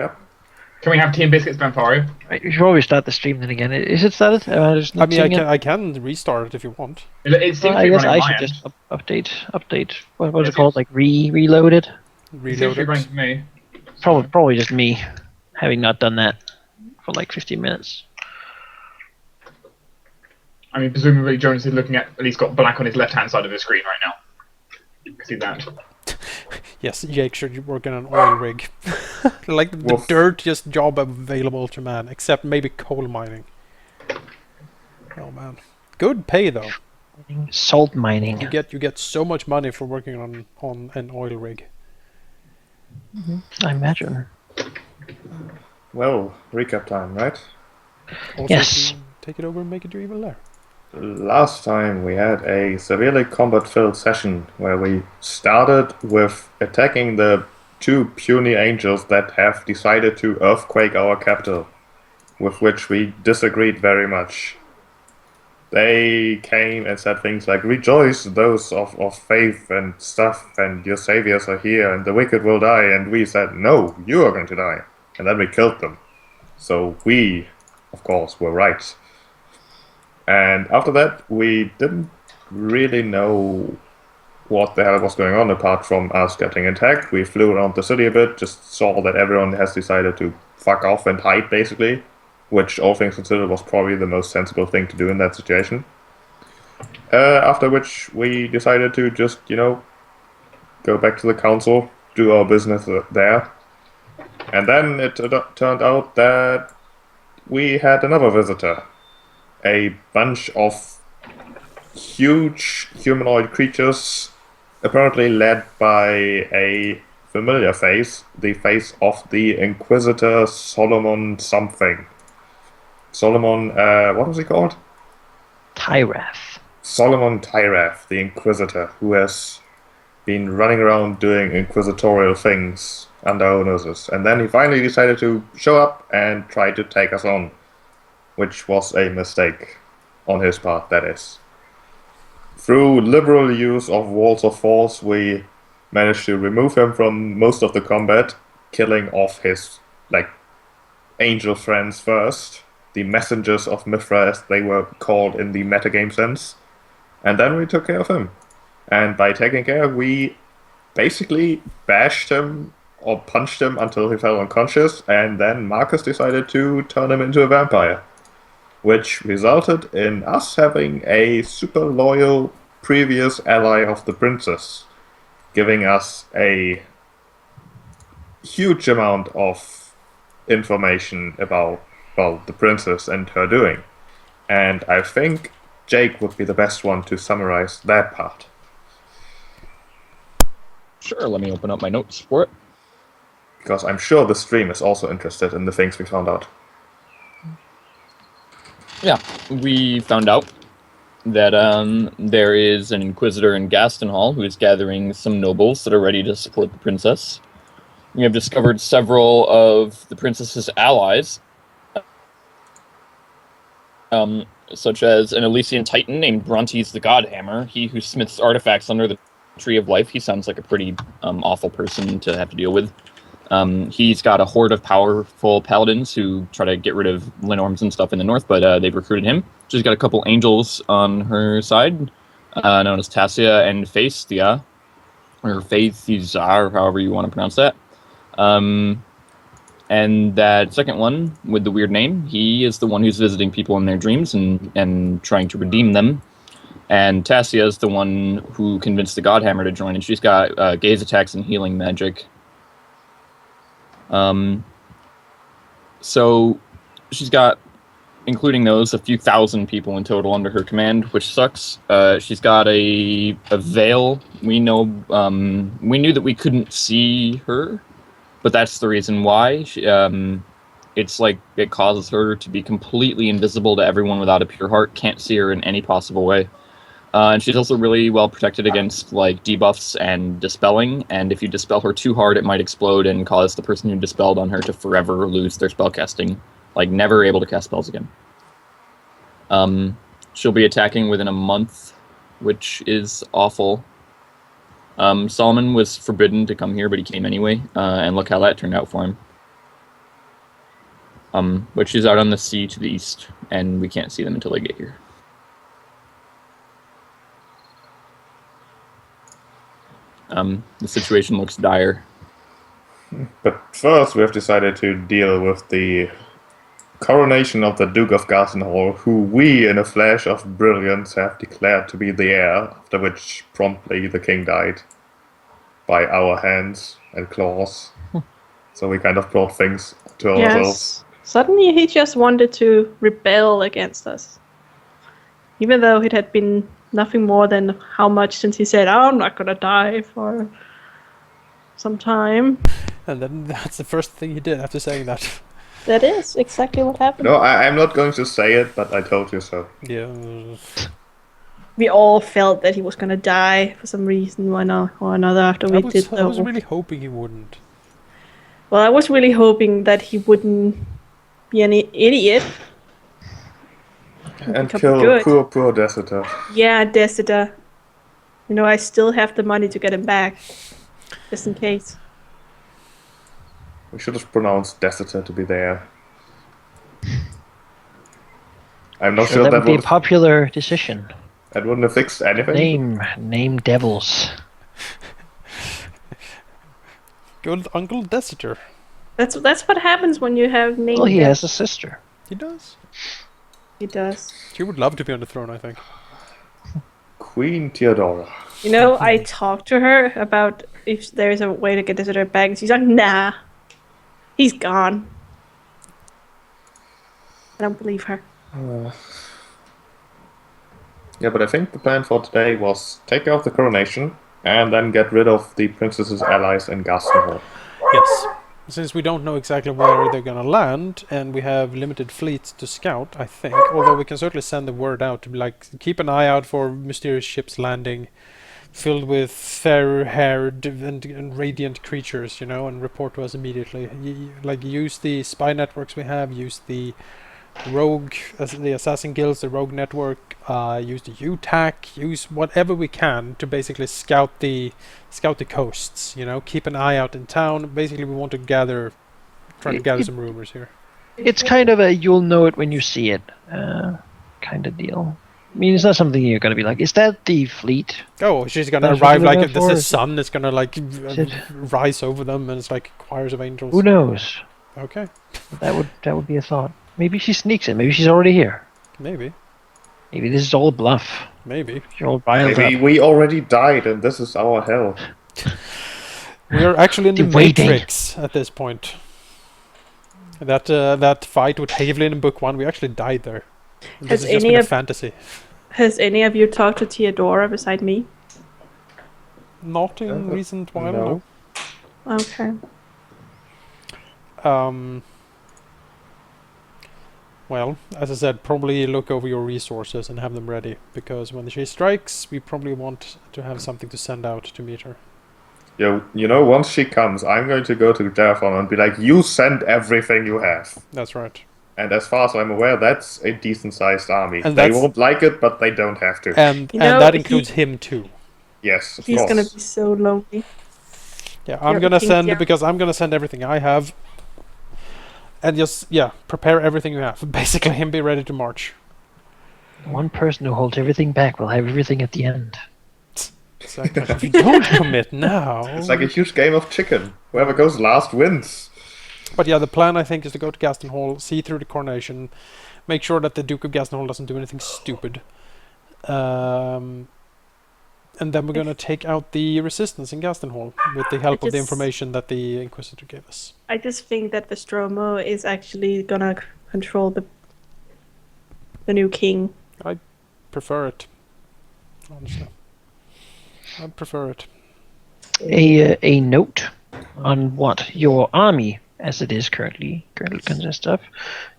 Yep. Can we have Team Biscuits Vampire? Right, we should probably start the stream then again. Is it started? Am I just I not mean, I seeing can it? I can restart it if you want. It seems to I be guess running on I my should end. just update. What was It it called? seems, Like reload it? it seems Reload to be running it. for me. Probably just me having not done that for like 15 minutes. I mean, presumably Jonas is looking at least got black on his left-hand side of the screen right now. You can see that. Yes, Jake should work on an oil rig. Like the Woof. dirtiest job available to man, except maybe coal mining. Oh man, good pay though. Salt mining. You get so much money for working on an oil rig. I imagine. Well, recap time, right? Also, Yes. take it over and make it your evil lair. Last time we had a severely combat-filled session where we started with attacking the two puny angels that have decided to earthquake our capital, with which we disagreed very much. They came and said things like, "Rejoice, those of faith and stuff, and your saviors are here, and the wicked will die," and we said, "No, you are going to die." And then we killed them. So we, of course, were right. And after that, we didn't really know what the hell was going on apart from us getting attacked. We flew around the city a bit, just saw that everyone has decided to fuck off and hide, basically, which, all things considered, was probably the most sensible thing to do in that situation. After which, we decided to just, go back to the council, do our business there. And then it turned out that we had another visitor. A bunch of huge humanoid creatures, apparently led by a familiar face, the face of the Inquisitor Solomon something. Solomon, what was he called? Tyrath. Solomon Tyrath, the Inquisitor, who has been running around doing inquisitorial things under our noses. And then he finally decided to show up and try to take us on, which was a mistake on his part, that is. Through liberal use of walls of force, we managed to remove him from most of the combat, killing off his, angel friends first, the messengers of Mithra as they were called in the metagame sense, and then we took care of him. And by taking care, we basically bashed him or punched him until he fell unconscious, and then Marcus decided to turn him into a vampire, which resulted in us having a super loyal previous ally of the princess, giving us a huge amount of information about, the princess and her doing. And I think Jake would be the best one to summarize that part. Sure, let me open up my notes for it. Because I'm sure the stream is also interested in the things we found out. Yeah, we found out that there is an Inquisitor in Gaston Hall who is gathering some nobles that are ready to support the princess. We have discovered several of the princess's allies, such as an Elysian Titan named Brontes the Godhammer, he who smiths artifacts under the Tree of Life. He sounds like a pretty awful person to have to deal with. He's got a horde of powerful paladins who try to get rid of Linorms and stuff in the north, but they've recruited him. She's got a couple angels on her side, known as Tassia and Faithia, or Faithia, or however you want to pronounce that. And that second one with the weird name, he is the one who's visiting people in their dreams and trying to redeem them. And Tassia is the one who convinced the Godhammer to join, and she's got gaze attacks and healing magic. So she's got, including those, a few thousand people in total under her command, which sucks. She's got a veil. We knew that we couldn't see her, but that's the reason why. It's like it causes her to be completely invisible to everyone without a pure heart, can't see her in any possible way. And she's also really well protected against debuffs and dispelling, and if you dispel her too hard, it might explode and cause the person who dispelled on her to forever lose their spellcasting, never able to cast spells again. She'll be attacking within a month, which is awful. Solomon was forbidden to come here, but he came anyway, and look how that turned out for him. which is out on the sea to the east, and we can't see them until they get here. The situation looks dire. But first, we have decided to deal with the coronation of the Duke of Gaston, who we, in a flash of brilliance, have declared to be the heir, after which promptly the king died by our hands and claws. So we kind of brought things to ourselves. Yes. Suddenly he just wanted to rebel against us. Even though it had been nothing more than how much since he said, "Oh, I'm not gonna die for some time." And then that's the first thing he did after saying that. That is exactly what happened. No, I'm not going to say it, but I told you so. Yeah. We all felt that he was gonna die for some reason or another after we did I was the... really hoping he wouldn't. Well, I was really hoping that he wouldn't be an idiot. And become kill good. poor Dessiter. Yeah, Dessiter. You know, I still have the money to get him back. Just in case. We should have pronounced Dessiter to be there. I'm not sure that that would be a would popular decision. that wouldn't have fixed anything. Name devils. Good Uncle Dessiter. That's what happens when you have named. Well, he has a sister. He does. He does. She would love to be on the throne, I think. Queen Theodora. You know, I talked to her about if there's a way to get Dessiter back, and she's like, "Nah, he's gone." I don't believe her. Yeah, but I think the plan for today was take out the coronation and then get rid of the princess's allies in Gaston. Yes. Since we don't know exactly where they're gonna land, and we have limited fleets to scout, I think, although we can certainly send the word out to be like, keep an eye out for mysterious ships landing, filled with fair-haired and radiant creatures, you know, and report to us immediately. Like, use the spy networks we have, use the rogue, the assassin guilds, the rogue network, use the UTAC, use whatever we can to basically scout the coasts, you know, keep an eye out in town. Basically, we want to try to gather some rumors here. It's kind of a you'll know it when you see it kind of deal. I mean, it's not something you're going to be like, is that the fleet? Oh, she's gonna That's what arrive you're like looking this for? is sun. It's gonna like it- rise over them, and it's like choirs of angels. Who knows? Okay, That would be a thought. Maybe she sneaks in. Maybe she's already here. maybe, Maybe this is all a bluff. maybe. You're all riled Maybe up. we already died and this is our hell. We are actually in the You're waiting. Matrix at this point. That fight with Havelin in book 1, we actually died there. And Has this has just any been a of- fantasy. Has any of you talked to Theodora beside me? Not in recent while, no. no. Okay. Well, as I said, probably look over your resources and have them ready, because when she strikes, we probably want to have something to send out to meet her. You know, once she comes, I'm going to go to Jafon and be like, you send everything you have. That's right. And as far as I'm aware, that's a decent-sized army. And They that's- won't like it, but they don't have to. And You know, that he- includes him too. Yes, of He's course. gonna be so lonely. Yeah, I'm You're gonna King send Jared. because I'm gonna send everything I have, and just prepare everything you have. Basically, him be ready to march. One person who holds everything back will have everything at the end. Exactly. If you don't commit now. It's like a huge game of chicken. Whoever goes last wins. But yeah, the plan I think is to go to Gaston Hall, see through the coronation, make sure that the Duke of Gaston Hall doesn't do anything stupid, and then we're gonna take out the resistance in Gaston Hall with the help of the just- information that the Inquisitor gave us. I just think that Nostromo is actually gonna control the new king. Prefer it, honestly. I prefer it. A note on what your army, as it is currently consists of.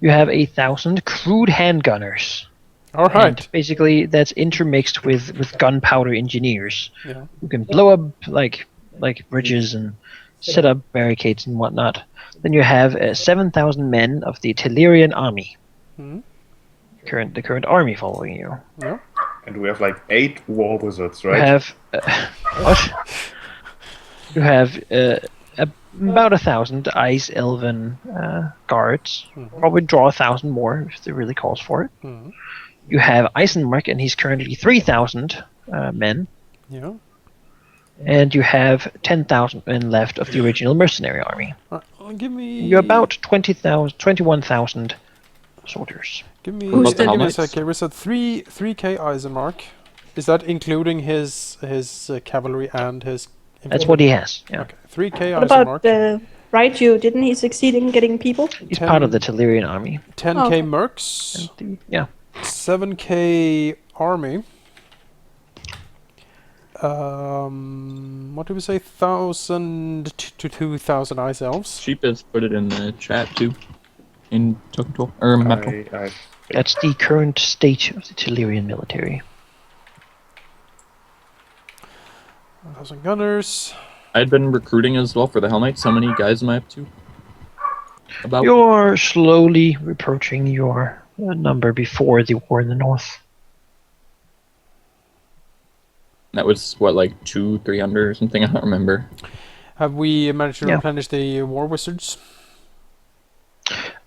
You have 1,000 crude handgunners. All right. And basically, that's intermixed with gunpowder engineers Yeah. who can blow up like bridges and set up barricades and whatnot. Then you have 7,000 men of the Telerian army. Hmm. The current army following you. Yeah. And we have like 8 war wizards, You right? have what? You have about 1,000 ice elven guards. Probably draw 1,000 more if it really calls for it. Mhm. You have Eisenmark, and he's currently 3,000 men. Yeah. And you have 10,000 men left of the original mercenary army. Give me. You're about 21,000 soldiers. Give me. Who's About the the- Give me a helmets? sec. We said 3K Eisenmark. Is that including his cavalry and his? That's what he has. Yeah. Okay. 3K What Eisenmark. about Raiju? Didn't he succeed in getting people? He's part of the Telerian army. 10K Oh, okay. mercs. Yeah. 7K army. What did we say? 1,000 to 2,000 ice elves. Sheep has put it in the chat too. In token tool or map tool. I That's the current state of the Telerian military. 1,000 gunners. I'd been recruiting as well for the Hellknights. How many guys am I up to? About You're slowly approaching your number before the war in the north. that was what, like 200-300 or something. I don't remember. Have we managed to Yeah. replenish the war wizards?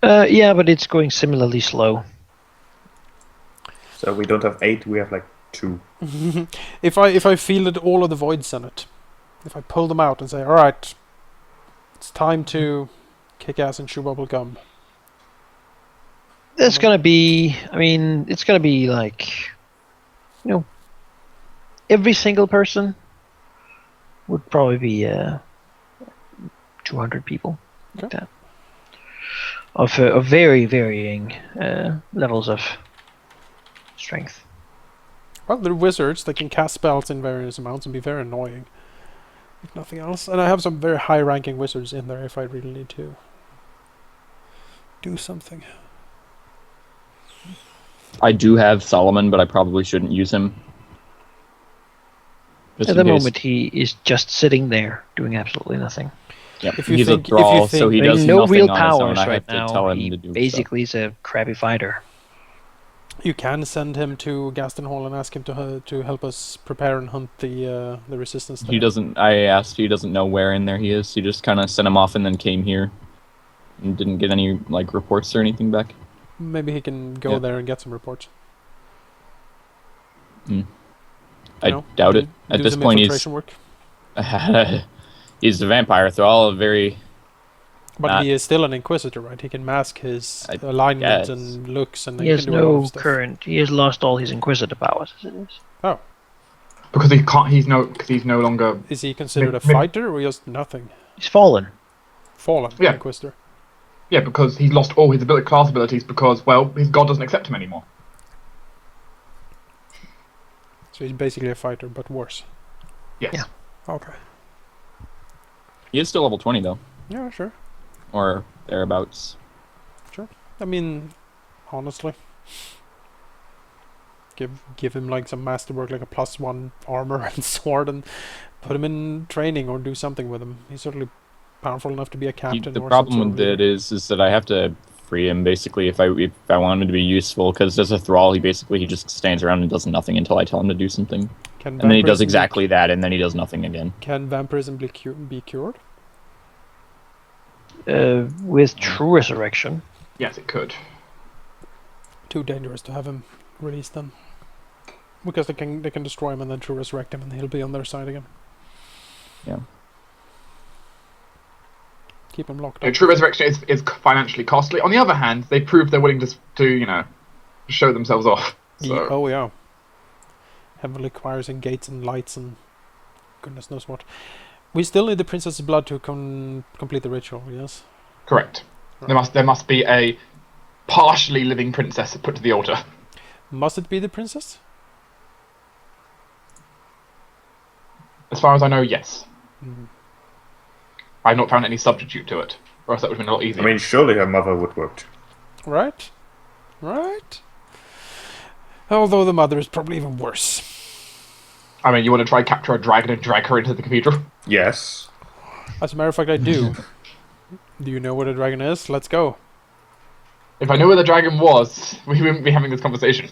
Yeah, but it's going similarly slow. So we don't have 8, we have like 2. If I fielded all of the Void Senate, if I pull them out and say, all right, it's time to kick ass and chew bubble gum. It's gonna be, I mean, it's gonna be like, every single person would probably be 200 people, like Okay. that. Of very varying levels of strength. Well, they're wizards. They can cast spells in various amounts and be very annoying, if nothing else. And I have some very high-ranking wizards in there if I really need to do something. I do have Solomon, but I probably shouldn't use him. Just At in the case. moment, he is just sitting there doing absolutely nothing. Yeah, If you he's think- a thrall, if you so he think- does There's no nothing real on his own. powers I have right to now. tell him He to do basically is a crappy fighter. You can send him to Gaston Hall and ask him to help us prepare and hunt the resistance. stuff. There. He doesn't. I asked. He doesn't know where in there he is. He just kind of sent him off and then came here, and didn't get any like reports or anything back. Maybe he can go Yeah. there and get some reports. I doubt it. At Do this some point, infiltration work. he's a vampire thrall. Very. But Not- he is still an inquisitor, right? He can mask his I alignment guess. and looks, and He he has can do a lot no of stuff. current. He has lost all his inquisitor powers, as it is. Oh, Because he can't. Because he's no longer. is he considered a Maybe- fighter or just nothing? He's fallen. Fallen Yeah. inquisitor. Yeah, because he's lost all his class abilities because, well, his god doesn't accept him anymore. So he's basically a fighter, but worse. Yes. Yeah. Okay. He is still level 20 though, Yeah, sure. or thereabouts. I mean, honestly, give him like some masterwork, like a +1 armor and sword, and put him in training or do something with him. He's certainly powerful enough to be a captain. The or problem some with sort of it leader. is that I have to free him basically if I want him to be useful, because as a thrall he just stands around and does nothing until I tell him to do something, Can and then he does vampirism exactly that, and then he does nothing again. Can vampirism be cured? With true resurrection. Yes, it could. Too dangerous to have him released then, because they can destroy him and then true resurrect him, and he'll be on their side again. Yeah. Keep him locked You know, up. true resurrection is financially costly. On the other hand, they prove they're willing to show themselves off. So. Oh yeah. Heavily requires and gates and lights and goodness knows what. We still need the princess's blood to complete the ritual. Yes. Correct. There must be a partially living princess put to the altar. Must it be the princess? As far as I know, yes. Mhm. I've not found any substitute to it, or else that would have been a lot easier. I mean, surely her mother would work. Right. Right. Although the mother is probably even worse. You want to try capture a dragon and drag her into the cathedral? Yes. As a matter of fact, I do. Do you know what a dragon is? Let's go. If I knew where the dragon was, we wouldn't be having this conversation.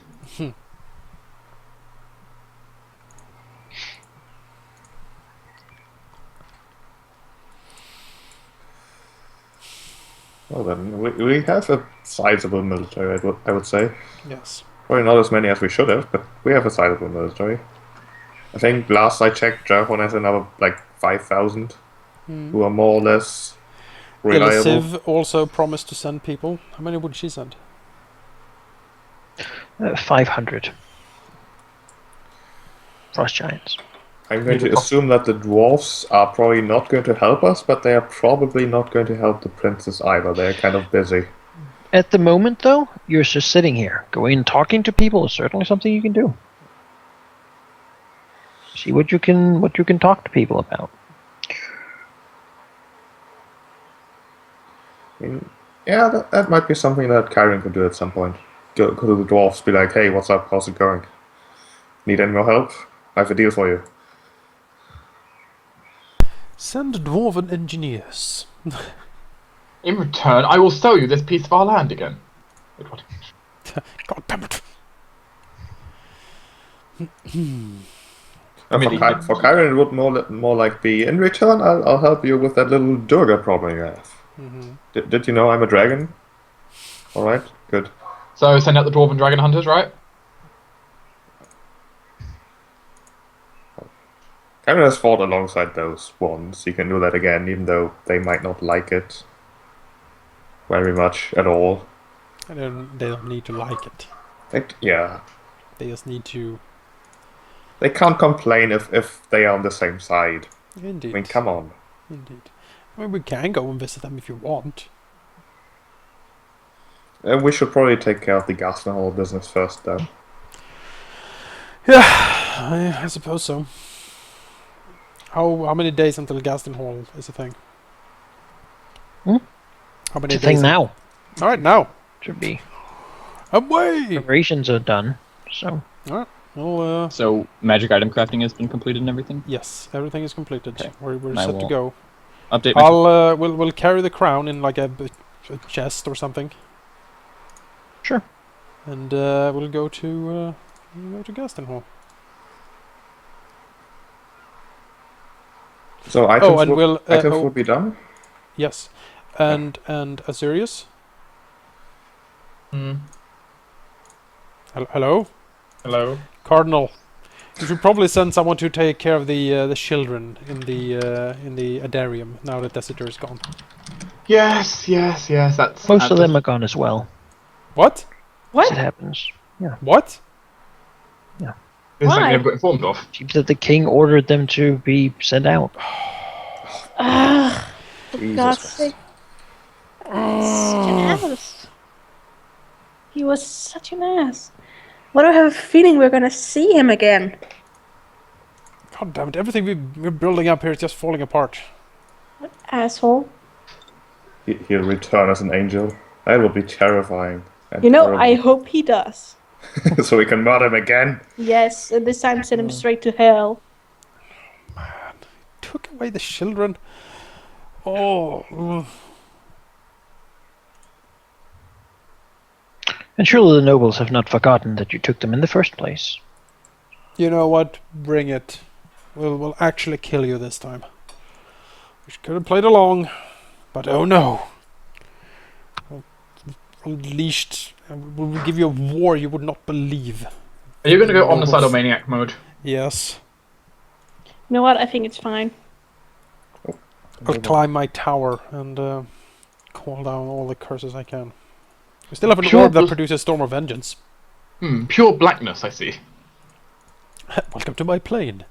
Well then, we have a sizable military, I would say. Yes. Probably not as many as we should have, but we have a sizable military. I think last I checked, Japan has another like 5,000 who are more or less reliable. Ilisiv also promised to send people. How many would she send? 500. Frost giants. I'm going to assume that the dwarves are probably not going to help us, but they are probably not going to help the princess either. They're kind of busy. At the moment, though, you're just sitting here. Going and talking to people is certainly something you can do. See what you can talk to people about. I mean, yeah, that might be something that Kyron could do at some point. Go to the dwarves, be like, hey, what's up? How's it going? Need any more help? I have a deal for you. Send dwarven engineers. In return, I will sell you this piece of our land again. Wait, what? God damn it. For Kyron, it would more like be, in return, I'll help you with that little Durga problem you have. Did you know I'm a dragon? Alright, good. So send out the dwarven dragon hunters, right? Kyron has fought alongside those once. He can do that again, even though they might not like it very much at all. They don't need to like it. Yeah. They just need to... They can't complain if they are on the same side. Indeed. I mean, come on. Indeed. I mean, we can go and visit them if you want. We should probably take care of the Gaston Hall business first, though. Yeah, I suppose so. How many days until Gaston Hall is a thing? Hmm? How many It's a thing now. Alright, now. Should be. Away! Preparations are done, so... Alright, well, So magic item crafting has been completed and everything. yes, everything is completed. Okay. We're I set to will go. Update. We'll carry the crown in like a chest or something, Sure. and we'll go to Gaston Hall. So items, and we'll items will be done? yes, and Asurius. Hmm. Hello, Hello. Cardinal. You should probably send someone to take care of the children in the Adarium now that Desitor is gone. Yes. That's Most of them are gone as well, What? as What? it happens. What? This is something Why? I never got informed of. Seems that the king ordered them to be sent out. Ah, for Jesus God's Christ. sake. Such an ass. He was such an ass. Why do I have a feeling we're gonna see him again? God damn it! Everything we're building up here is just falling apart. Asshole. He'll return as an angel. That would be terrifying. and You know, terrible. I hope he does. So we can murder him again? Yes, and this time send him straight to hell. Took away the children. Oh. Ugh. And surely the nobles have not forgotten that you took them in the first place. You know what? Bring it. We'll actually kill you this time. We could have played along, but oh no. Unleashed. We'll give you a war you would not believe. Are you going to go omnicidal maniac mode? Yes. You know what? I think it's fine. I'll climb my tower and call down all the curses I can. We still have an Sure, orb that but- produces Storm of Vengeance. Pure blackness, I see. Welcome to my plane.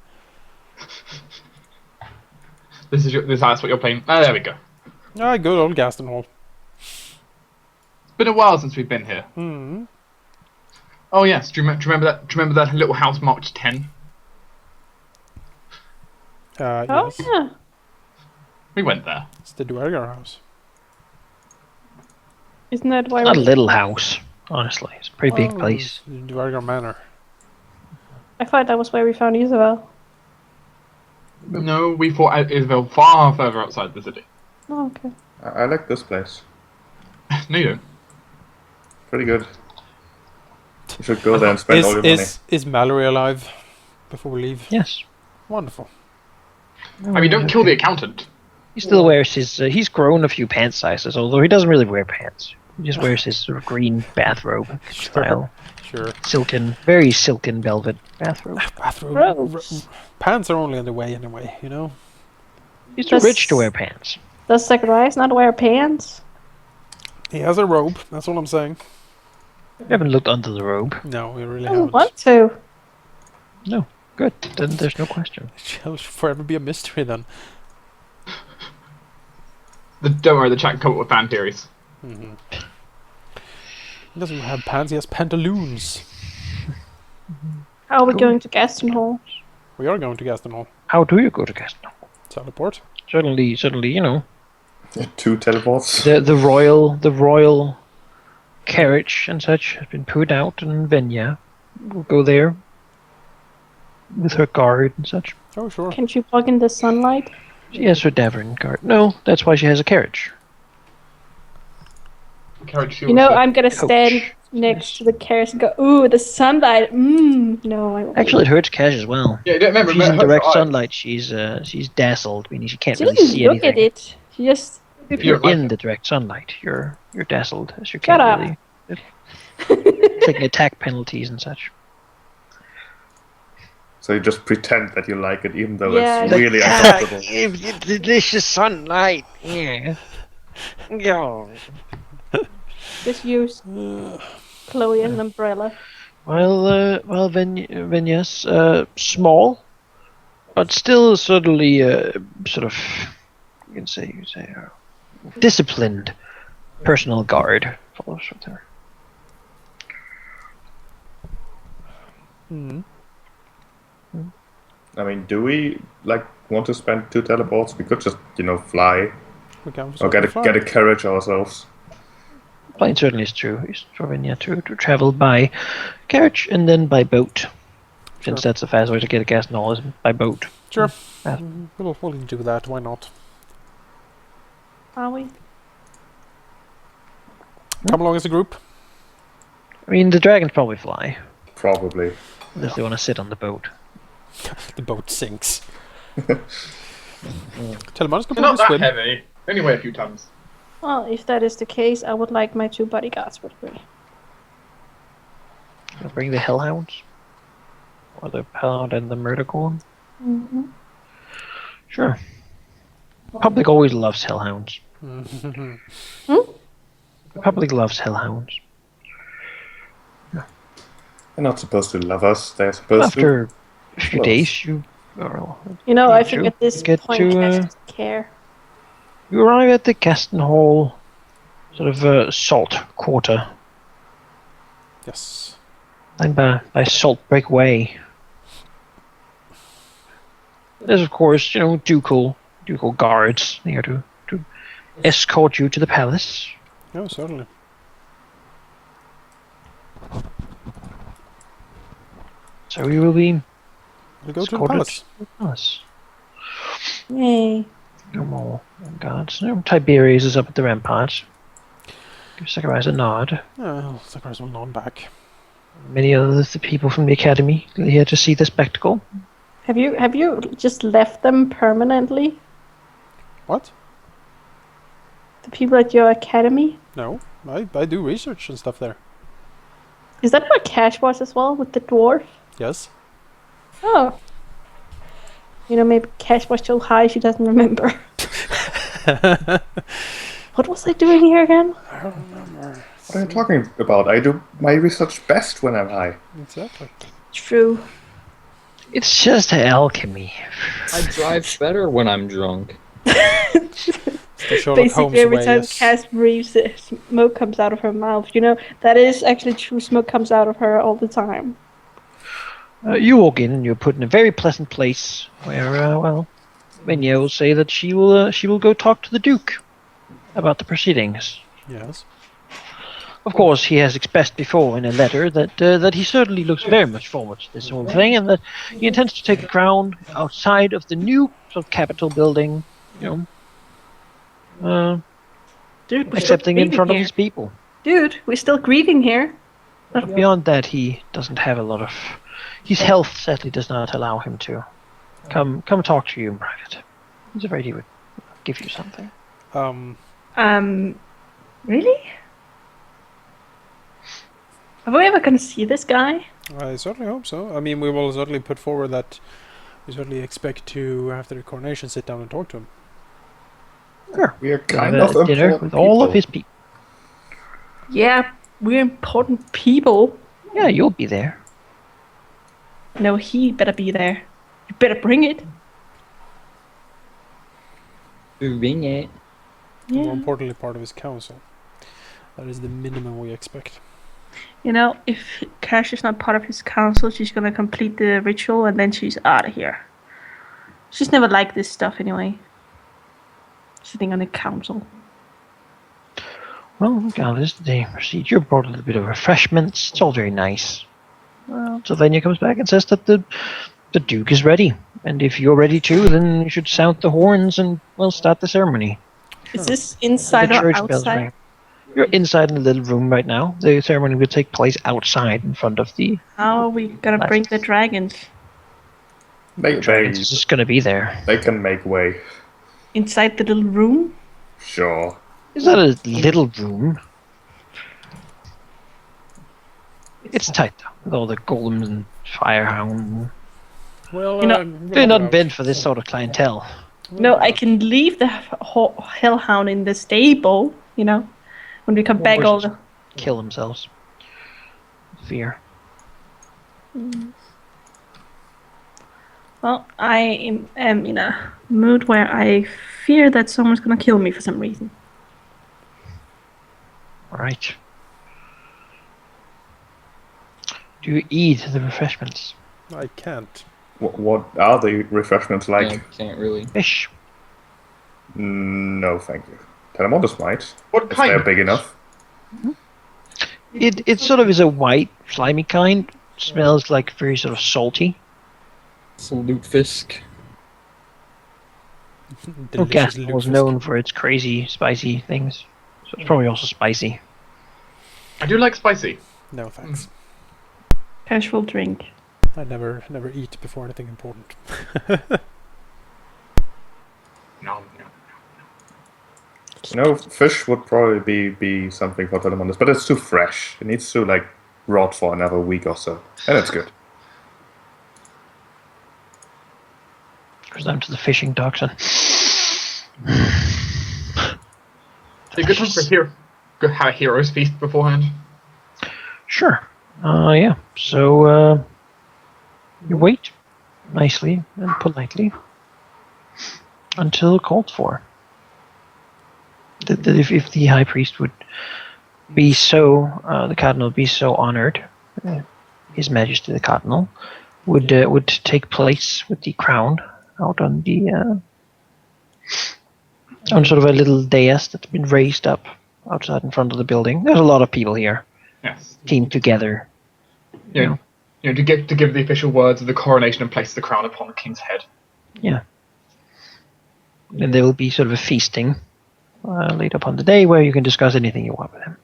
That's what you're playing. Ah, there we go. Ah, good old Gaston Hall. It's been a while since we've been here. Hmm. Oh yes, do you remember that? Do you remember that little house marked 10? Oh, Yes. yeah. We went there. It's the Dwergar house. Isn't that why Not a we... little house, honestly. It's a pretty big place. The Dwergar Manor. I thought that was where we found Isabel. No, we fought Isabel far further outside the city. Oh, okay. I like this place. No, you don't. Pretty good. You should go there and spend all your money. Is Mallory alive? Before we leave. Yes. Wonderful. I mean, don't kill the accountant. He still wears his. He's grown a few pant sizes, although he doesn't really wear pants. He just wears his sort of green bathrobe style, Sure. silken, very silken velvet bathrobe. Bathrobe. Gross. Pants are only on the way anyway, you know? He's too rich to wear pants. Does Zacharias not wear pants? He has a robe, that's all I'm saying. You haven't looked under the robe. No, we really I don't haven't. want to. No, good. Then there's no question. It shall forever be a mystery then. Don't worry, the chat can come up with fan theories. Mm-hmm. He doesn't have pants, he has pantaloons. How are we Cool. going to Gaston Hall? We are going to Gaston Hall. How do you go to Gaston? Teleport. Certainly, you know, 2 teleports. the royal carriage and such has been put out, and Venya will go there with her guard and such. Oh, sure. Can't you plug in the sunlight? She has her Davern guard. No, that's why she has a carriage. Carriage You know, I'm gonna Coach. stand next to the carriage and go, ooh, the sunlight. No, I won't. Actually, it hurts Cash as well. Yeah, remember, She's in her direct eyes. sunlight. She's dazzled, meaning she can't She really doesn't see look anything. at it. She just. If you're You're in like- the direct sunlight, you're dazzled, as you Shut can't up. really taking attack penalties and such. So you just pretend that you like it, even though Yeah. it's really uncomfortable. Delicious sunlight. Yeah. Yeah. Just use Chloe as an umbrella. Well, Venya's small, but still certainly sort of, you can say, disciplined personal guard follows with her. Mm-hmm. I mean, do we want to spend 2 teleports? We could just, fly We can or get a carriage ourselves. Plane certainly is true. It's for Venya to travel by carriage and then by boat. Since Sure. that's the fast way to get a gas knowledge by boat. Sure. Yeah. We'll do that, why not? Are we? Come along as a group. I mean, the dragons probably fly, Probably. unless they want to sit on the boat. The boat sinks. Teleman's They're going not to that swim. heavy. They only weigh a few tons. Well, if that is the case, I would like my 2 bodyguards with me. You'll bring the hellhounds? Or the Paladin and the Murdercorn? Mm-hmm. Sure. Public always loves hellhounds. Mhm. The public loves hellhounds. They're not supposed to love us. They're supposed to. After a few Well, days, you well, You know, I Yeah, think true. at this Get point, to, Cash doesn't care. you arrive at the Gaston Hall, sort of salt quarter, Yes. and by Salt Break Way. There's of course, ducal guards there to escort you to the palace. No, certainly. So you will be We'll go to the escorted palace. to the palace. Yay. No more guards. No, Tiberius is up at the ramparts. Give Zacharias a nod. Well, Zacharias will nod back. Many others, the people from the academy, are here to see the spectacle. Have you just left them permanently? What? The people at your academy? No, I do research and stuff there. Is that where Cash was as well, with the dwarf? Yes. Oh. Maybe Cash was so high she doesn't remember. What was I doing here again? I don't remember. What are you talking about? I do my research best when I'm high. Exactly. True. It's just alchemy. I drive better when I'm drunk. The Sherlock Holmes Basically, every way, time yes. Cass breathes, smoke comes out of her mouth. That is actually true. Smoke comes out of her all the time. You walk in and you're put in a very pleasant place where, Venya will say that she will go talk to the Duke about the proceedings. Yes. Of course, he has expressed before in a letter that he certainly looks very much forward to this whole thing, and that he intends to take the crown outside of the new sort of Capitol building, Dude, we're accepting still in front of grieving his people. here. Dude, we're still grieving here. But beyond that, he doesn't have a lot of. His health sadly does not allow him to come talk to you in private. He's afraid he would give you something. Really? Are we ever gonna see this guy? I certainly hope so. I mean, we will certainly put forward that we certainly expect to, after the coronation, sit down and talk to him. Sure. We are Have kind a of dinner important with all of people. his people. Yeah, we're important people. Yeah, you'll be there. No, he better be there. You better bring it. Moving it. More Yeah. importantly, part of his council. That is the minimum we expect. You know, if Cash is not part of his council, she's gonna complete the ritual and then she's out of here. She's never liked this stuff anyway. Sitting on a council. Well, regardless, the procedure brought a little bit of refreshments. It's all very nice. Well, Sylvania comes back and says that the Duke is ready. And if you're ready too, then you should sound the horns and, well, start the ceremony. Is this The inside or church bells outside? ring. You're inside in a little room right now. The ceremony will take place outside in front of the How are we gonna bring the dragons? dragons. It's just going to be there. They can make way. Inside the little room? Sure. It's not a little room. It's tight though, with all the golems and firehound. Well, You know, They're not meant for this sort of clientele. No, I can leave the hellhound in the stable, you know. When we come back all Horses the... kill themselves. Fear. Well, I am in a mood where I fear that someone's gonna kill me for some reason. Alright. Do you eat the refreshments? I can't. What are the refreshments like? Yeah, can't really. Fish. No, thank you. Telemontus might. What If kind? they're big enough. It sort of is a white, slimy kind. Smells like very sort of salty. Salute Fisk. Oh, Delicious Gaston was lutefisk. known for its crazy, spicy things. So it's probably also spicy. I do like spicy. No thanks. Casual drink. I never eat before anything important. No. Fish would probably be something for Telemontus, but it's too fresh. It needs to rot for another week or so, and it's good. Goes down to the fishing docks and It's a good time for have a hero's feast beforehand. sure. Yeah. So you wait nicely and politely until called for. That if the high priest would be so, the cardinal would be so honored, His Majesty the Cardinal would take place with the crown out on the on sort of a little dais that's been raised up outside in front of the building. There's a lot of people here, Yes. teamed together. You know, to give the official words of the coronation and place the crown upon the king's head. Yeah. And there will be sort of a feasting later upon the day where you can discuss anything you want with him.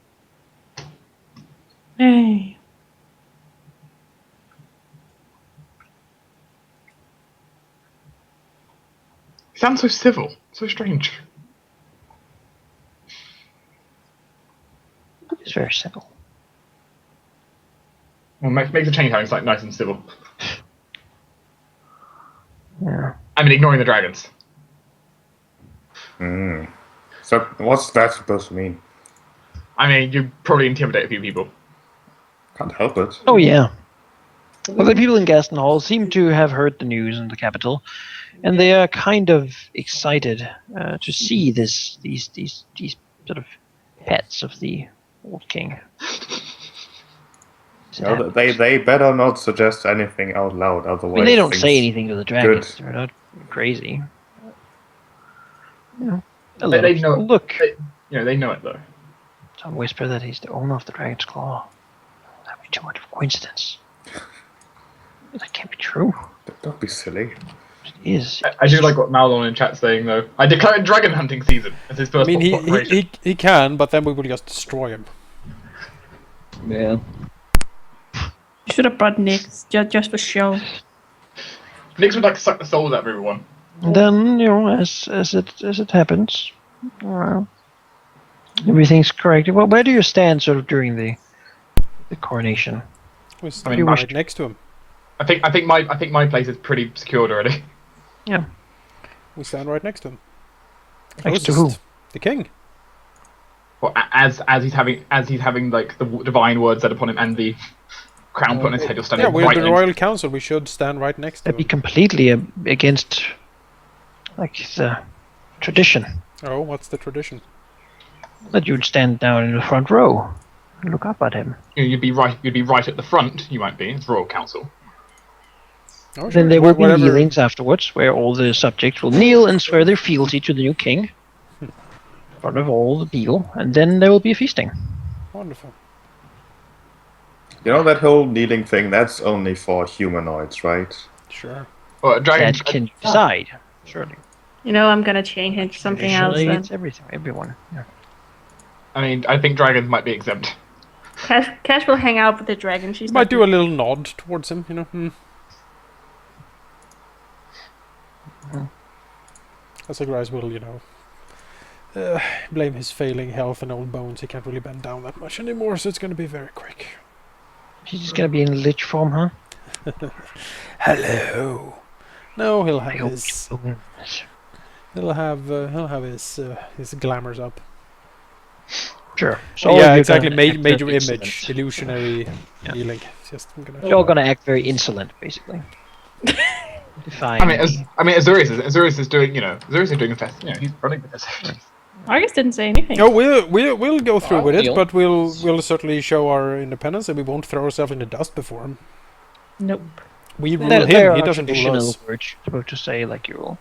Hey. He sounds so civil, so strange. It's very simple. Well, makes a change having it's nice and civil. Yeah. I mean, ignoring the dragons. So what's that supposed to mean? I mean, you probably intimidate a few people. Can't help it. Oh yeah. Well, the people in Gaston Hall seem to have heard the news in the capital, and they are kind of excited to see these sort of pets of the old king. No, they better not suggest anything out loud, otherwise. I mean, they don't things- say anything to the dragons. Good. They're not crazy. You know, a They lot of know. people look. They know it though. Some whisper that he's the owner of the Dragon's Claw. That would be too much of a coincidence. That can't be true. Don't be silly. It is. I do like what Malon in chat's saying though. I declare dragon hunting season as his I first mean, operation. he can, but then we will just destroy him. Yeah. You should have brought Nick just for show. Nix would like to suck the souls out of everyone. And then, as it happens, everything's correct. Well, where do you stand sort of during the coronation? We stand you wish right to- next to him. I think my place is pretty secured already. Yeah. We stand right next to him. Next to Closest. who? The king. Well, as he's having like the divine words said upon him and the crown put on his head, you're standing Yeah, we're right the next. royal council. We should stand right next to That'd be him. completely against, like, the tradition Oh, what's the tradition? that you'd stand down in the front row and look up at him. You'd be right. You'd be right at the front. You won't be. It's royal council. Oh, sure. Then there will be Whatever. kneelings afterwards, where all the subjects will kneel and swear their fealty to the new king in front of all the people, and then there will be a feasting. Wonderful. You know that whole kneeling thing? That's only for humanoids, right? Sure. Well, a dragon. That can you decide, surely. I'm gonna change it to something else Traditionally, then. it's everyone. Yeah. I mean, I think dragons might be exempt. Cash will hang out with the dragon. She's Might not do a little nod towards him, As Agrais will, blame his failing health and old bones. He can't really bend down that much anymore, so it's going to be very quick. She's just gonna be in lich form, huh? Hello. No, he'll I have hope his. you- He'll have his glamours up. Sure. So yeah, you're exactly. gonna act Major very image, insolent. illusionary Yeah. healing. Just I'm gonna. You're all gonna act very insolent, basically. Defying. I mean, Azurius is doing. Azurius is doing a fest. He's running the festivities. Argus didn't say anything. No, we'll go through with it, Deal. but we'll certainly show our independence, and we won't throw ourselves in the dust before him. Nope. We rule There him. are He doesn't rule traditional us. words you're supposed to say, like you will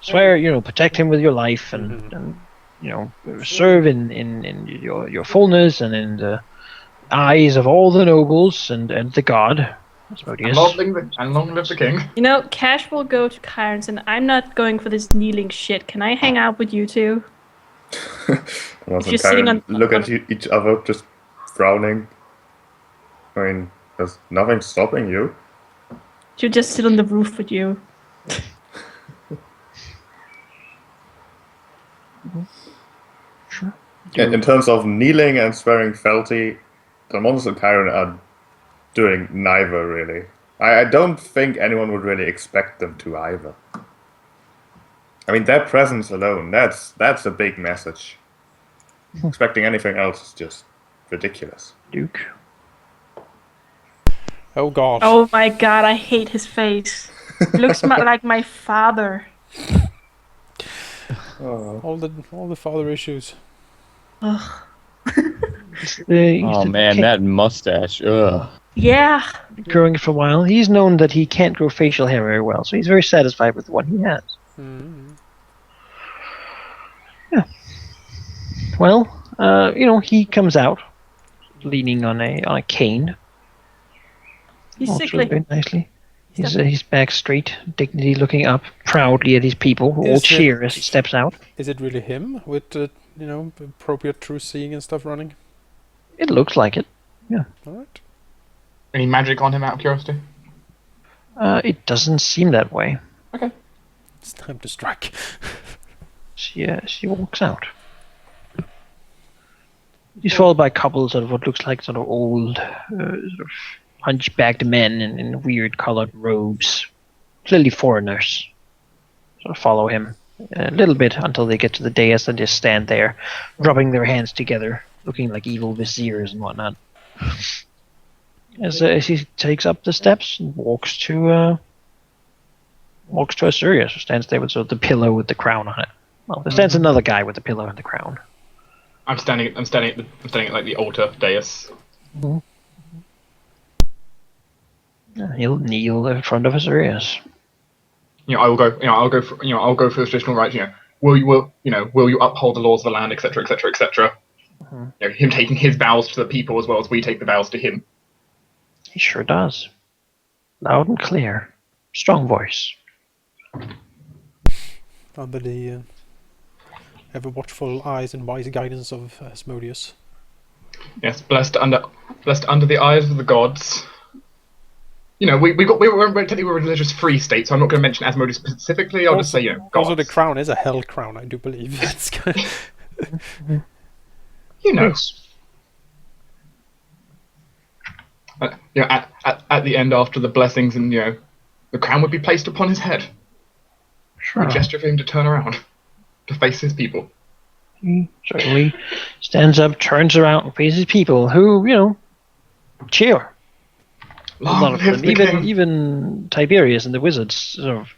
swear, protect him with your life, and Mhm. serve in your fullness and in the eyes of all the nobles and the god. Asmodeus. And long live the king. Cash will go to Kyrens, and I'm not going for this kneeling shit. Can I hang out with you two? And also you're sitting kind of on- look at each other, just frowning. I mean, there's nothing stopping you. She'll just sit on the roof with you. Sure. In terms of kneeling and swearing fealty, the monsters and Chiron are doing neither, really. I don't think anyone would really expect them to either. I mean, their presence alone, that's a big message. Expecting anything else is just ridiculous. Duke. Oh God. Oh my god, I hate his face. He looks like my father. Oh. All the father issues. Ugh. Oh man, that mustache. Ugh. Yeah. Growing it for a while. He's known that he can't grow facial hair very well, so he's very satisfied with the one he has. Mm. Well, he comes out leaning on a cane. He's Walks sickly. very nicely. He's back straight, dignity looking up proudly at his people, who all Is it- cheer as he steps out. Is it really him with appropriate true seeing and stuff running? It looks like it. All right. Any magic on him out of curiosity? It doesn't seem that way. It's time to strike. She walks out. He's followed by a couple sort of what looks like sort of old, sort of hunchbacked men in weird colored robes, clearly foreigners. Sort of follow him a little bit until they get to the dais and just stand there, rubbing their hands together, looking like evil viziers and whatnot. As he takes up the steps and walks to Asurius, who stands there with sort of the pillow with the crown on it. Well, there stands another guy with the pillow and the crown. I'm standing at like the altar dais. He'll kneel in front of Asurius. I'll go for the traditional rites. Will you uphold the laws of the land, etc., etc., etc. Him taking his vows to the people as well as we take the vows to him. He sure does. Loud and clear. Strong voice. Under the ever watchful eyes and wise guidance of Asmodeus. Yes, blessed under the eyes of the gods. we're technically a religious free state, so I'm not going to mention Asmodeus specifically. I'll just say, Also, the gods. crown is a hell crown, I do believe. It's kind of, Yes. At the end, after the blessings, and the crown would be placed upon his head. Sure. A gesture for him to turn around, to face his people. He certainly stands up, turns around, and faces people who, cheer. A lot of them, even Tiberius and the wizards, sort of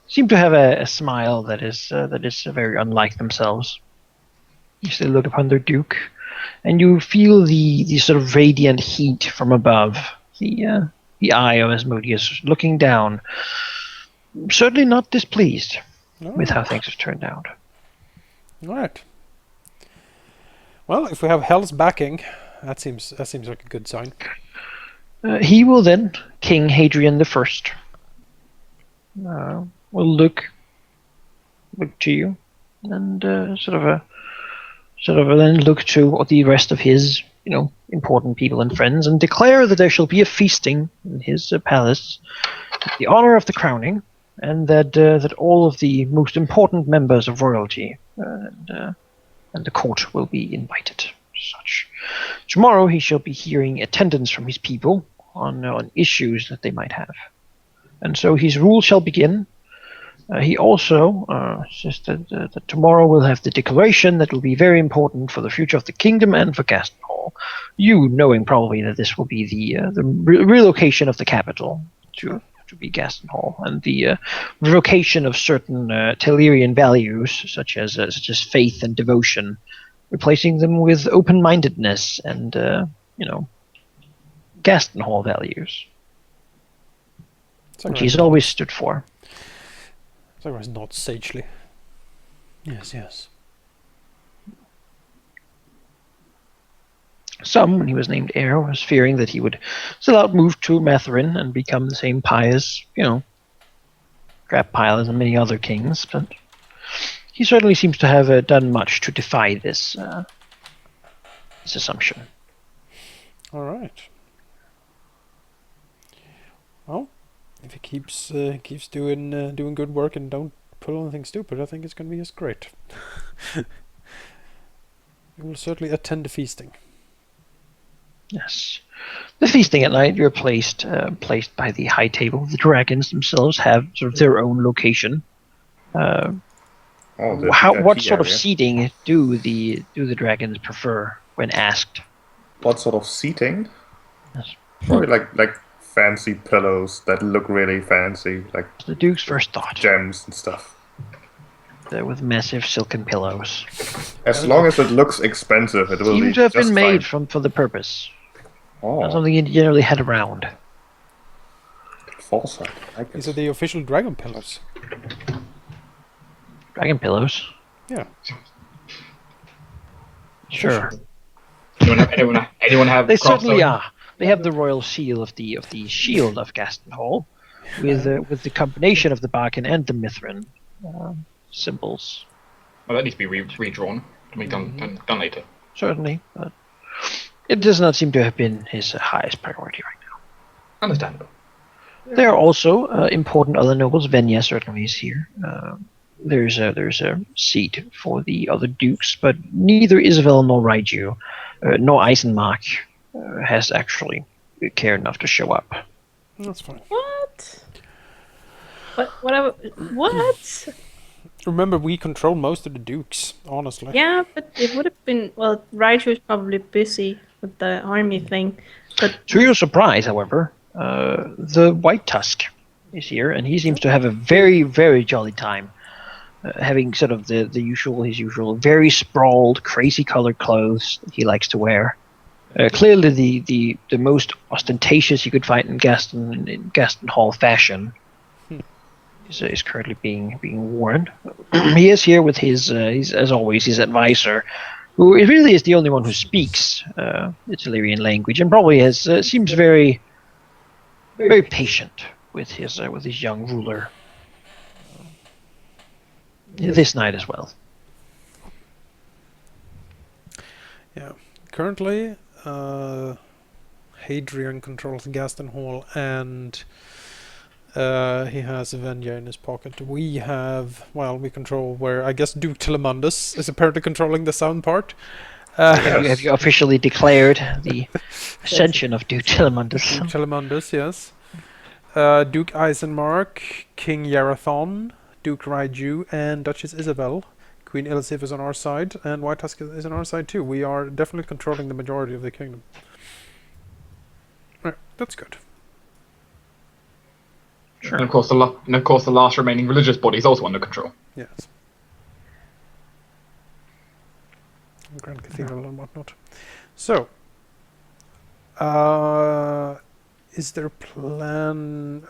seem to have a smile that is very unlike themselves. You still look upon their duke, and you feel the sort of radiant heat from above. The eye of Asmodeus looking down, certainly not displeased with how things have turned out. all right. Well, if we have Hell's backing, that seems like a good sign. He will then, King Hadrian I, will look to you, and sort of then look to the rest of his, important people and friends, and declare that there shall be a feasting in his palace, in the honor of the crowning, and that all of the most important members of royalty and the court will be invited. Such. Tomorrow he shall be hearing attendance from his people on issues that they might have, and so his rule shall begin. He also says that tomorrow we'll have the declaration that will be very important for the future of the kingdom and for Gaston Hall. You knowing probably that this will be the relocation of the capital to be Gaston Hall, and the revocation of certain Tellurian values such as faith and devotion, replacing them with open-mindedness and Gaston Hall values, which he's always stood for. So it's not sagely. Yes. Some, when he was named heir, was fearing that he would still outmove to Mathurin and become the same pious, crap pile as many other kings, but he certainly seems to have done much to defy this assumption. All right. Well, if he keeps doing good work and don't pull anything stupid, I think it's going to be just great. We will certainly attend the feasting. Yes. The feasting at night, you're placed by the high table. The dragons themselves have sort of their own location. What sort of seating do the dragons prefer when asked? What sort of seating? Yes. Probably like fancy pillows that look really fancy, like The Duke's first thought. gems and stuff. With massive silken pillows. As long as it looks expensive, it will be Seem to have just been made fine. for the purpose. Not Oh, something you generally had around. foresight. I like These it. are the official dragon pillows. Dragon pillows. Yeah. Sure. Anyone have? They craft certainly sewing? are. They have the royal seal of the shield of Gaston Hall, with the combination of the Barkin and the Mithrin symbols. Well, that needs to be redrawn. To be done later. Certainly, but it does not seem to have been his highest priority right now. Understandable. There are also important other nobles. Venya certainly is here. There's a seat for the other dukes, but neither Isabel nor Raiju, nor Eisenmark has actually cared enough to show up. That's fine. What? What? Remember, we control most of the dukes, honestly. Yeah, but it would have been. Well, Raichu is probably busy with the army thing. But To your surprise, however, the White Tusk is here, and he seems to have a very, very jolly time, having sort of his usual very sprawled, crazy-colored clothes that he likes to wear. Clearly, the most ostentatious you could find in Gaston Hall fashion is currently being worn. He is here with his as always, his advisor, who really is the only one who speaks the Tellurian language, and probably seems very, very patient with his young ruler this night as well. Yeah. Currently, Hadrian controls Gaston Hall, and he has Venya in his pocket. We have, well, we control where I guess Duke Telemundus is apparently controlling the southern part. Have you officially declared the ascension of Duke Telemundus? Duke Telemundus, yes. Duke Eisenmark, King Yarathon, Duke Raiju, and Duchess Isabel. Queen Elisif is on our side, and White Tusk is on our side too. We are definitely controlling the majority of the kingdom. Right, that's good. Sure. And of course, the last remaining religious body is also under control. Yes. Grand Cathedral and whatnot. So, is there a plan?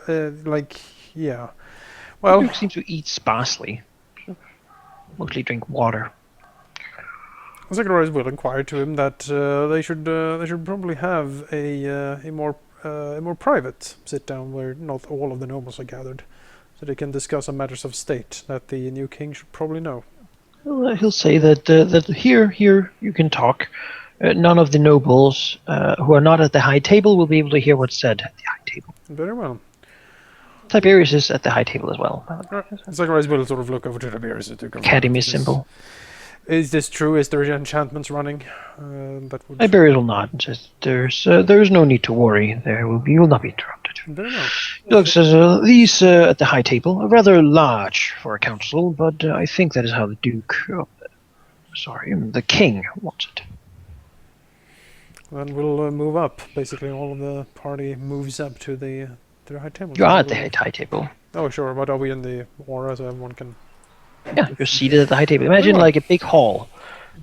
Yeah. Well, Duke seems to eat sparsely. Mostly drink water. Zacharias will inquire to him that they should probably have a more private sit down where not all of the nobles are gathered, so they can discuss some matters of state that the new king should probably know. He'll say that here you can talk. None of the nobles who are not at the high table will be able to hear what's said at the high table. Very well. Tiberius is at the high table as well. Zacharias will sort of look over to Tiberius to confirm. Academy symbol. Is this true? Is there enchantments running? That would. Tiberius will nod and says, "There's no need to worry. You will not be interrupted." Very well. He looks says, "These at the high table are rather large for a council, but I think that is how the Duke, the King wants it." Then we'll move up. Basically, all of the party moves up to the high table. You are at the high table. Oh, sure. But are we in the aura so everyone can? Yeah, you're seated at the high table. Imagine like a big hall.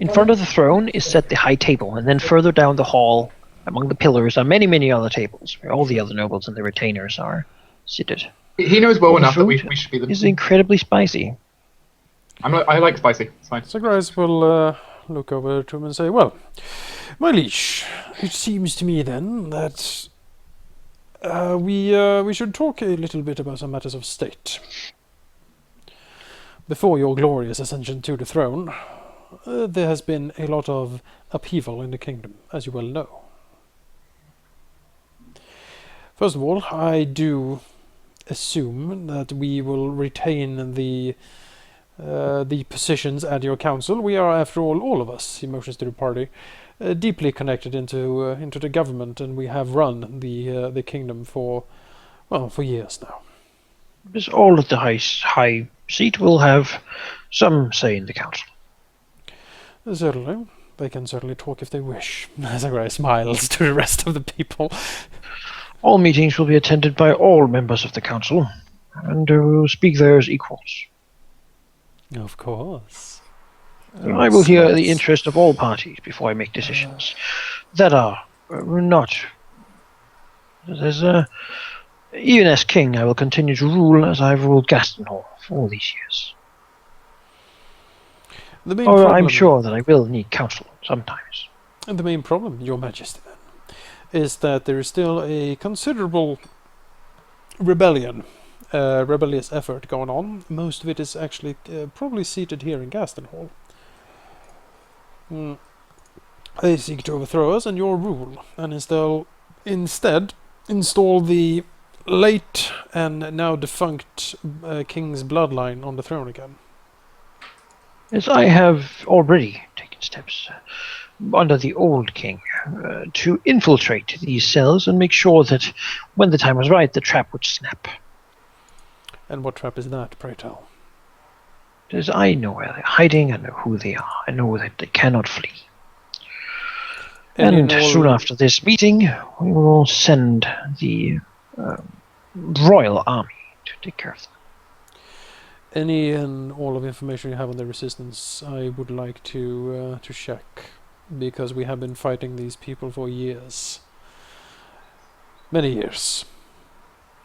In front of the throne is set the high table, and then further down the hall, among the pillars, are many, many other tables, where all the other nobles and the retainers are seated. He knows well The enough that we food should be the. is incredibly spicy. I like spicy. It's fine. Zacharias will look over to him and say, "Well, my liege, it seems to me then that we should talk a little bit about some matters of state. Before your glorious ascension to the throne, there has been a lot of upheaval in the kingdom, as you well know. First of all, I do assume that we will retain the positions at your council. We are, after all of us," he motions to the party, "deeply connected into the government, and we have run the kingdom for years now." Because all at the high seat will have some say in the council. Certainly. They can certainly talk if they wish. Zacharias smiles to the rest of the people. All meetings will be attended by all members of the council, and we will speak there as equals. Of course. I will hear the interest of all parties before I make decisions that are not. Even as king, I will continue to rule as I've ruled Gaston Hall for all these years. I'm sure that I will need counsel sometimes. And the main problem, Your Majesty, then, is that there is still a considerable rebellious effort going on. Most of it is actually probably seated here in Gaston Hall. They seek to overthrow us and your rule, and instead install the late and now defunct king's bloodline on the throne again. Yes, I have already taken steps under the old king to infiltrate these cells and make sure that when the time was right, the trap would snap. And what trap is that, pray tell? Because I know where they're hiding, I know who they are, I know that they cannot flee. And soon after this meeting, we will send the royal army to take care of them. Any and all of the information you have on the resistance, I would like to check, because we have been fighting these people for years. Many years.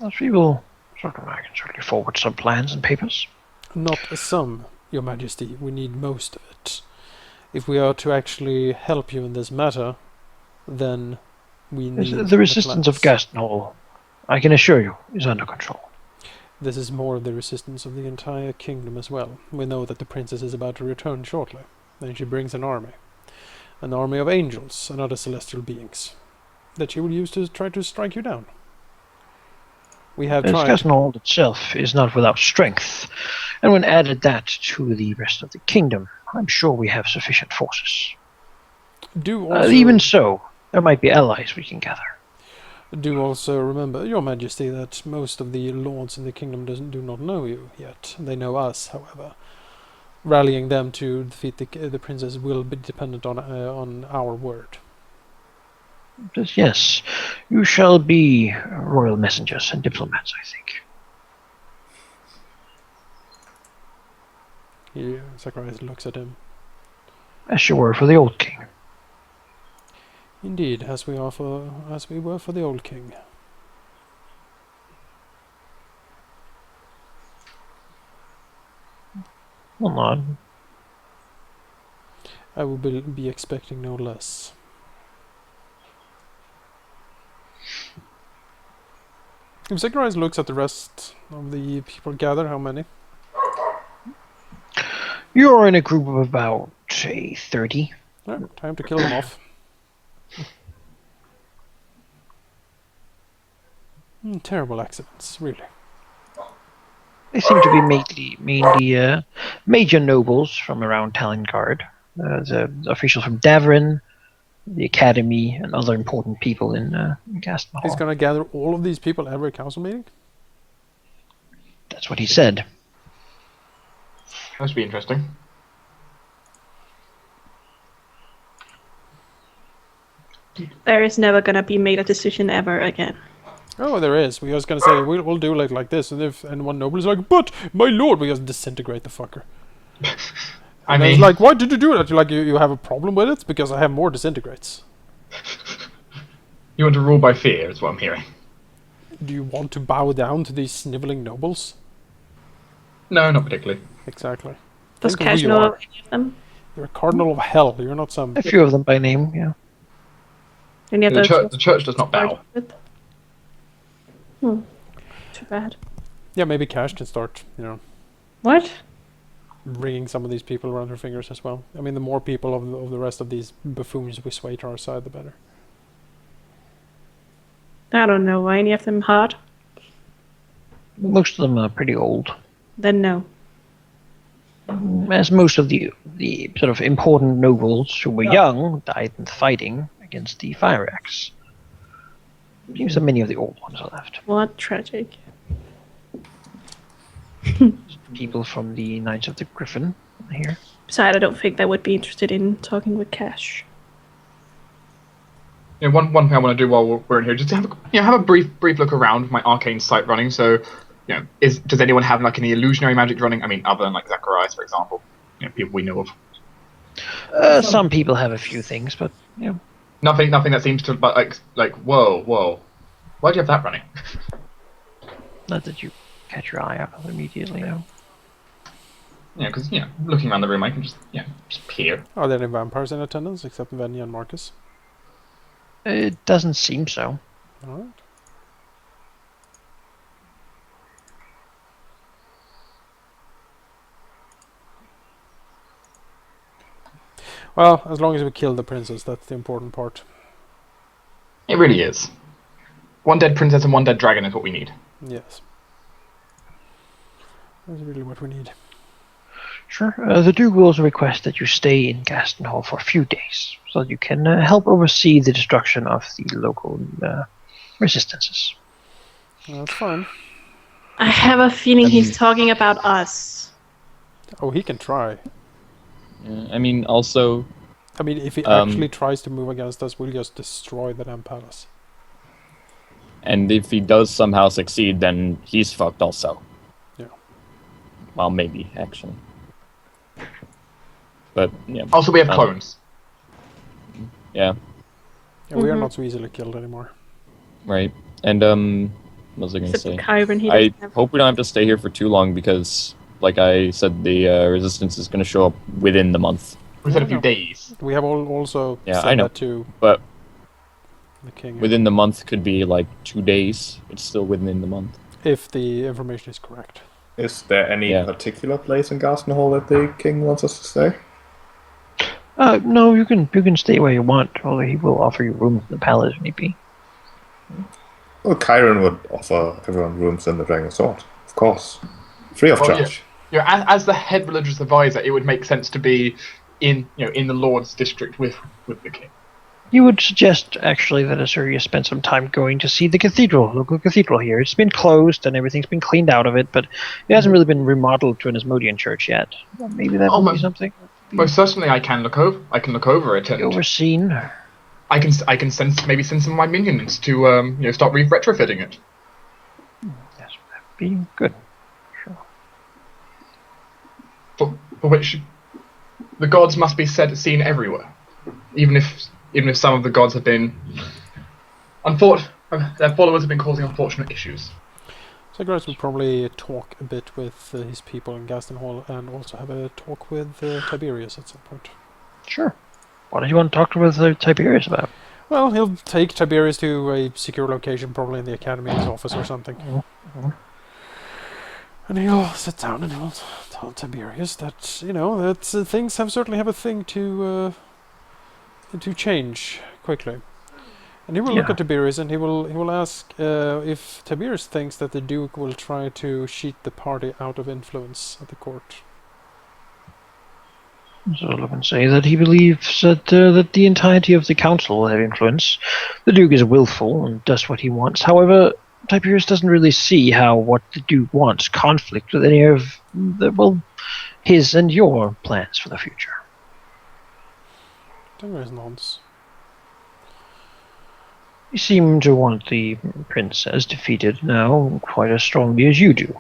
As we will, I can certainly forward some plans and papers. Not some, Your Majesty. We need most of it. If we are to actually help you in this matter, then we need the resistance of Gaston Hall, I can assure you, is under control. This is more of the resistance of the entire kingdom as well. We know that the princess is about to return shortly, and she brings an army of angels and other celestial beings. that she will use to try to strike you down. We have The tried. Gaston itself is not without strength, and when added that to the rest of the kingdom, I'm sure we have sufficient forces. Do also Even so, there might be allies we can gather. Do also remember, Your Majesty, that most of the lords in the kingdom do not know you yet. They know us, however. Rallying them to defeat the princess will be dependent on our word. But yes, you shall be royal messengers and diplomats, I think. Zacharias looks at him. As you were for the old king. Indeed, as we were for the old king. Well, not. I will be expecting no less. If Zacharias looks at the rest of the people gathered, how many? You're in a group of about, say, 30. Time to kill them off. Terrible accidents, really. They seem to be mainly major nobles from around Talengard, the officials from Davrin, the Academy, and other important people in Gaston He's Hall. gonna gather all of these people at every council meeting? That's what he said. That should be interesting. There is never gonna be made a decision ever again. Oh, there is. We was gonna say we'll do like this, and if one noble is like, "But my lord," we just disintegrate the fucker. I And mean, it's like, why did you do that? You're like, you have a problem with it? Because I have more disintegrates. you want to rule by fear, is what I'm hearing. Do you want to bow down to these sniveling nobles? No, not particularly. Exactly. Does Think of who Cash you know are. any of them? You're a cardinal of hell. You're not some. A few of them by name, yeah. Any of The those? church does not bow. Too bad. Yeah, maybe Cash can start, What? bringing some of these people around her fingers as well. I mean, the more people of the rest of these buffoons we sway to our side, the better. I don't know. Are any of them hard? Most of them are pretty old. Then no. As most of the sort of important nobles who were young died in fighting against the Fire Axe. Seems that many of the old ones are left. What tragic. People from the Knights of the Griffin here. Besides, I don't think they would be interested in talking with Cash. One thing I want to do while we're in here, just to have a brief look around with my arcane sight running. So, does anyone have like any illusionary magic running? I mean, other than like Zacharias, for example, people we know of. Some people have a few things, but Nothing that seems to like whoa. Why do you have that running? not that you catch your eye up immediately. No. Yeah, because looking around the room, I can just peer. Are there any vampires in attendance except Venya and Marcus? It doesn't seem so. Alright. Well, as long as we kill the princess, that's the important part. It really is. One dead princess and one dead dragon is what we need. Yes. That's really what we need. Sure. The Duke will also request that you stay in Gaston Hall for a few days, so that you can help oversee the destruction of the local resistances. That's fine. I have a feeling he's talking about us. Oh, he can try. I mean, also, I mean, if he actually tries to move against us, we'll just destroy the damn palace. and if he does somehow succeed, then he's fucked also. Yeah. Well, maybe, actually. But, yeah. Also, we have clones. Yeah, Yeah, we are not so easily killed anymore. right. And, what was I going to Except say? for Kyron, he I doesn't have. hope we don't have to stay here for too long because, like I said, the resistance is going to show up within the month. We said a few days. We have also Yeah, said I know. that to But the king. within the month could be like 2 days. It's still within the month. If the information is correct. Is there any Yeah. particular place in Gaston Hall that the king wants us to stay? No, you can stay where you want, although he will offer you rooms in the palace if need be. Well, Chiron would offer everyone rooms in the Dragon Sword, of course. Free of Well, charge. as the head religious advisor, it would make sense to be in the Lord's district with the king. You would suggest, actually, that Asuria spend some time going to see the cathedral, local cathedral here. It's been closed and everything's been cleaned out of it, but it hasn't really been remodeled to an Asmodean church yet. Well, maybe that would be something. Most certainly, I can look over it and Overseen. I can send some of my minions to start retrofitting it. Yes, that'd be good. Sure. For which the gods must be seen everywhere, even if some of the gods have been their followers have been causing unfortunate issues. Zagreus will probably talk a bit with his people in Gaston Hall and also have a talk with Tiberius at some point. Sure. What do you want to talk with Tiberius about? Well, he'll take Tiberius to a secure location, probably in the Academy's office or something. Mm-hmm. And he'll sit down and he'll tell Tiberius that, that things certainly have a thing to change quickly. And he will look at Tiberius and he will ask if Tiberius thinks that the Duke will try to cheat the party out of influence at the court. So I can say that he believes that the entirety of the council will have influence. The Duke is willful and does what he wants. However, Tiberius doesn't really see how what the Duke wants conflict with any of his and your plans for the future. Tiberius nods. You seem to want the princess defeated now quite as strongly as you do.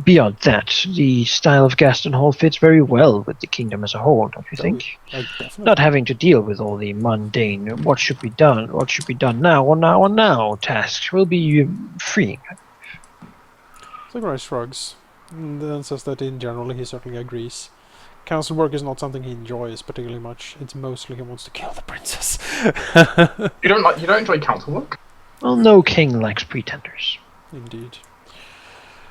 Beyond that, the style of Gaston Hall fits very well with the kingdom as a whole, don't you think? Not having to deal with all the mundane, what should be done now, or now tasks will be freeing. Zagreus shrugs, and then says that in general he certainly agrees. Council work is not something he enjoys particularly much. It's mostly he wants to kill the princess. You don't enjoy council work? Well, no king likes pretenders. Indeed.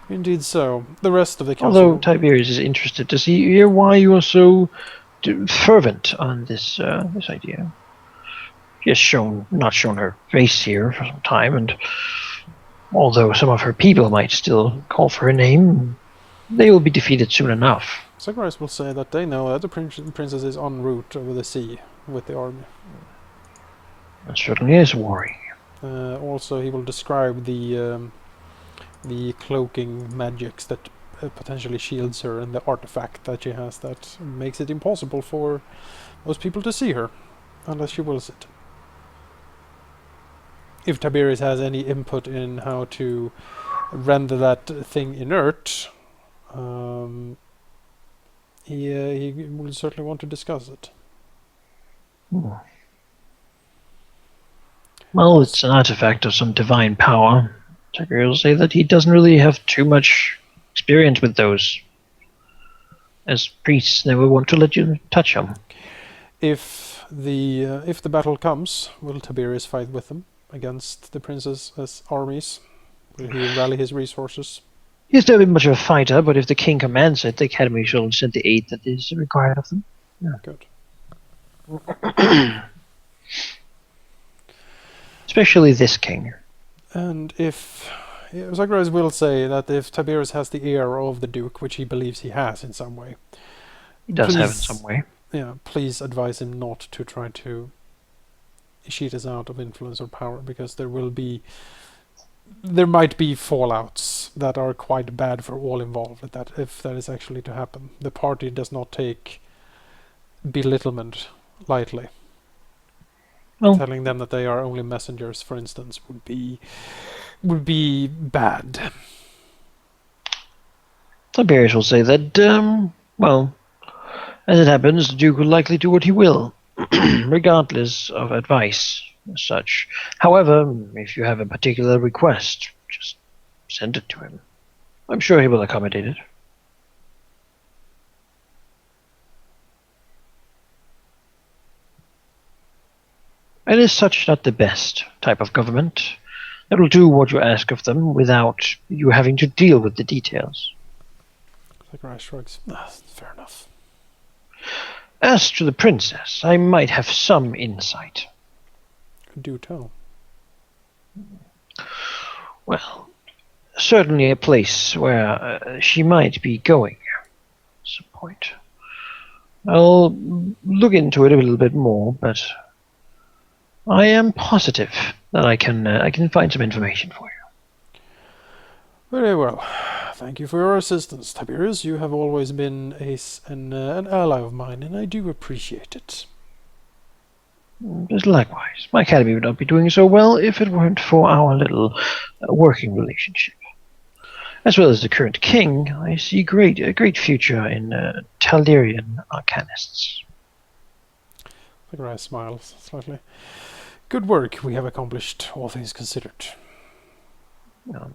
Indeed so. The rest of the council... Although Tiberius is interested to hear why you are so fervent on this idea. She has not shown her face here for some time, and although some of her people might still call for her name, they will be defeated soon enough. Zagreus will say that they know that the princess is en route over the sea with the army. That certainly is worrying. Also, he will describe the cloaking magics that potentially shields her and the artifact that she has that makes it impossible for most people to see her unless she wills it. If Tiberius has any input in how to render that thing inert, he will certainly want to discuss it. Well, it's an artifact of some divine power. Tiberius will say that he doesn't really have too much experience with those. As priests, they will want to let you touch them. If the battle comes, will Tiberius fight with them against the princess's armies? Will he rally his resources? He's never been much of a fighter, but if the king commands it, the academy shall send the aid that is required of them. Yeah. Good. Especially this king. And if Zagreus will say that if Tiberius has the ear of the Duke, which he believes he has in some way, he does have in some way. Yeah, please advise him not to try to cheat us out of influence or power, because there might be fallouts that are quite bad for all involved. If that is actually to happen, the party does not take belittlement lightly. Well, telling them that they are only messengers, for instance, would be bad. Tiberius will say that, as it happens, the Duke will likely do what he will, regardless of advice as such. However, if you have a particular request, just send it to him. I'm sure he will accommodate it. It is such not the best type of government. That will do what you ask of them without you having to deal with the details. Zachariah shrugs. Fair enough. As to the princess, I might have some insight. Do tell. Well, certainly a place where she might be going at some point. I'll look into it a little bit more, but I am positive that I can find some information for you. Very well. Thank you for your assistance, Tiberius. You have always been an ally of mine, and I do appreciate it. Just likewise, my academy would not be doing so well if it weren't for our little working relationship. As well as the current king, I see a great future in Taldarian arcanists. Zacharias smiles slightly. Good work we have accomplished, all things considered. Yes.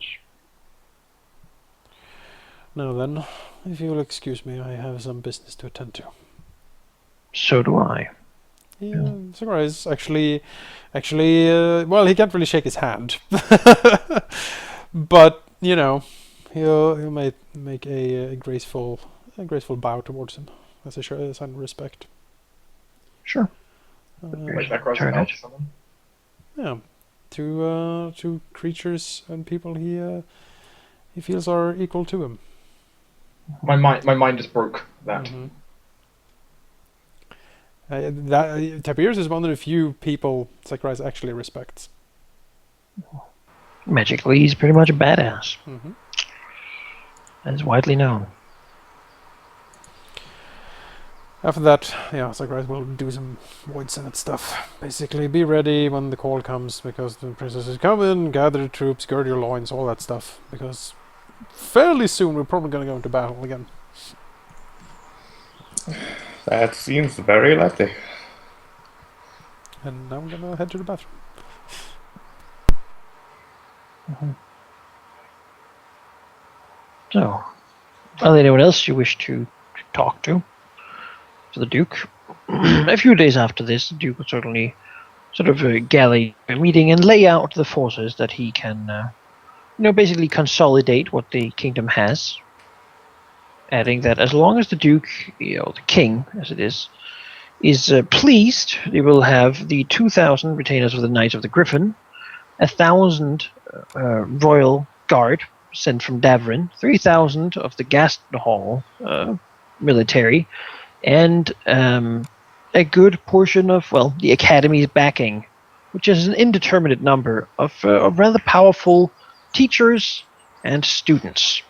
Now then, if you will excuse me, I have some business to attend to. So do I. Yeah, Zacharias actually, well, he can't really shake his hand, but you know, he'll make a graceful bow towards him as a sign of respect. Sure. Wait, that Turn out it. to someone. Yeah, two creatures and people he feels are equal to him. My mind just broke that. Mm-hmm. Tiberius is one of the few people Zacharias actually respects. Magically, he's pretty much a badass. Mm-hmm. That is widely known. After that, yeah, Zacharias will do some Void Senate stuff. Basically, be ready when the call comes, because the princess is coming, gather the troops, gird your loins, all that stuff. Because fairly soon we're probably going to go into battle again. That seems very likely. And now I'm going to head to the bathroom. So, well, anyone else you wish to talk to the Duke? A few days after this, the Duke would certainly sort of gather a meeting and lay out the forces that he can, basically consolidate what the kingdom has. Adding that as long as the Duke, the king, as it is pleased, they will have the 2,000 retainers of the Knights of the Griffin, 1,000 royal guard sent from Davrin, 3,000 of the Gaston Hall military, and a good portion of, the Academy's backing, which is an indeterminate number of rather powerful teachers and students.